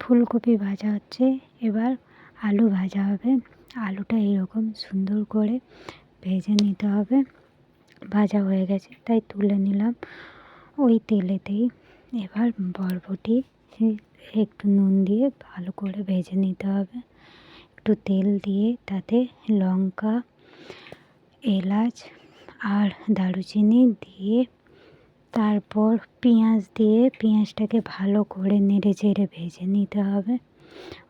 ফুলকপি ভাজা হচ্ছে, এবার আলু ভাজা হবে। আলুটা এরকম সুন্দর করে ভেজে নিতে হবে। ভাজা হয়ে গেছে তাই তুলে নিলাম ওই তেলেতেই। এবার বরবটি একটু নুন দিয়ে ভালো করে ভেজে নিতে হবে। একটু তেল দিয়ে তাতে লঙ্কা, এলাচ আর দারুচিনি দিয়ে তারপর পেঁয়াজ দিয়ে পেঁয়াজটাকে ভালো করে নেড়ে চেড়ে ভেজে নিতে হবে।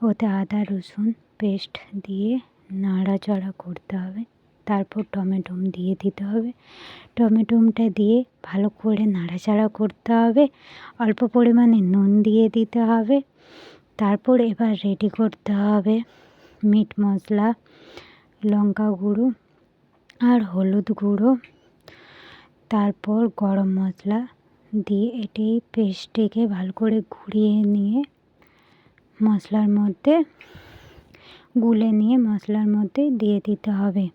ওতে আদা রসুন পেস্ট দিয়ে নাড়াচাড়া করতে হবে। তারপর টমেটো দিয়ে দিতে হবে। টমেটোটা দিয়ে ভালো করে নাড়াচাড়া করতে হবে। অল্প পরিমাণে নুন দিয়ে দিতে হবে। তারপর এবার রেডি করতে হবে মিট মশলা, লঙ্কা গুঁড়ো আর হলুদ গুঁড়ো, তারপর গরম মশলা দিয়ে এটি পেস্টটিকে ভালো করে ঘুরিয়ে নিয়ে মশলার মধ্যে গুলে নিয়ে মশলার মধ্যে দিয়ে দিতে হবে।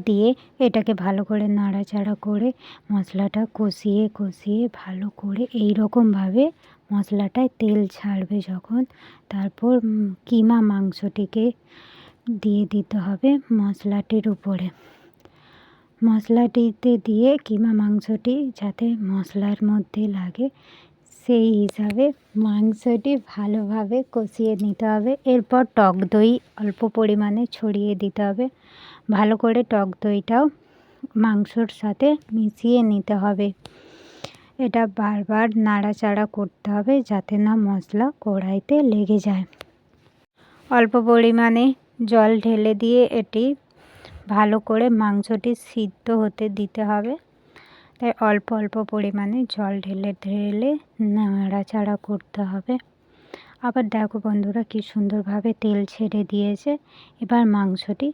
দিয়ে এটাকে ভালো করে নাড়াচাড়া করে মশলাটা কষিয়ে কষিয়ে ভালো করে এই রকমভাবে মশলাটায় তেল ছাড়বে যখন, তারপর কিমা মাংসটিকে দিয়ে দিতে হবে মশলাটির উপরে। মশলাটিতে দিয়ে কিমা মাংসটি যাতে মশলার মধ্যে লাগে সেই হিসাবে মাংসটি ভালোভাবে কষিয়ে নিতে হবে। এরপর টক দই অল্প পরিমাণে ছড়িয়ে দিতে হবে। ভালো করে টক দইটাও মাংসর সাথে মিশিয়ে নিতে হবে। এটা বারবার নাড়াচাড়া করতে হবে যাতে না মশলা কড়াইতে লেগে যায়। অল্প পরিমাণে জল ঢেলে দিয়ে এটি ভালো করে মাংসটি সিদ্ধ হতে দিতে হবে। তাই অল্প অল্প পরিমাণে জল ঢেলে ঢেলে নাড়াচাড়া করতে হবে। আবার দেখো বন্ধুরা কি সুন্দরভাবে তেল ছেড়ে দিয়েছে। এবার মাংসটি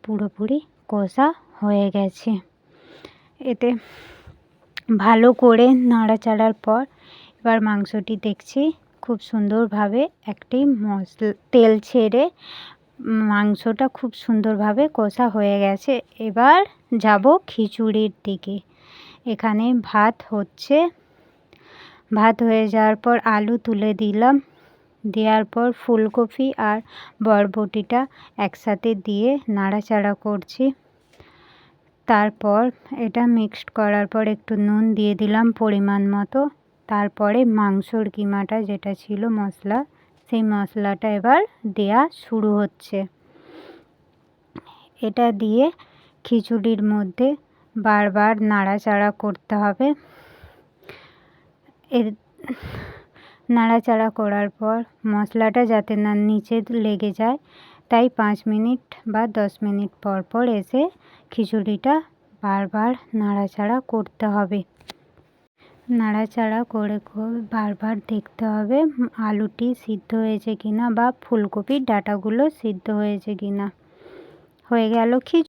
পুরোপুরি কষা হয়ে গেছে। এতে ভালো করে নাড়াচাড়ার পর এবার মাংসটি দেখছি খুব সুন্দরভাবে একটি তেল ছেড়ে মাংসটা খুব সুন্দরভাবে কষা হয়ে গেছে। এবার যাব খিচুড়ির দিকে। এখানে ভাত হচ্ছে। ভাত হয়ে যাওয়ার পর আলু তুলে দিলাম। দেওয়ার পর ফুলকপি আর বরবটিটা একসাথে দিয়ে নাড়াচাড়া করছি। তারপর এটা মিক্সড করার পর একটু নুন দিয়ে দিলাম পরিমাণ মতো। তারপরে মাংসর কিমাটা যেটা ছিল মশলা, সেই মশলাটা এবার দেয়া শুরু হচ্ছে। এটা দিয়ে খিচুড়ির মধ্যে বারবার নাড়াচাড়া করতে হবে। নাড়াচাড়া করার পর মশলাটা যাতে না নিচে লেগে যায় তাই 5 মিনিট বা 10 মিনিট পর পর এসে খিচুড়িটা বারবার নাড়াচাড়া করতে হবে। নাড়াচাড়া করে বারবার দেখতে হবে আলুটি সিদ্ধ হয়েছে কিনা বা ফুলকপির ডাঁটাগুলো সিদ্ধ হয়েছে কিনা। হয়ে গেল খিচুড়ি।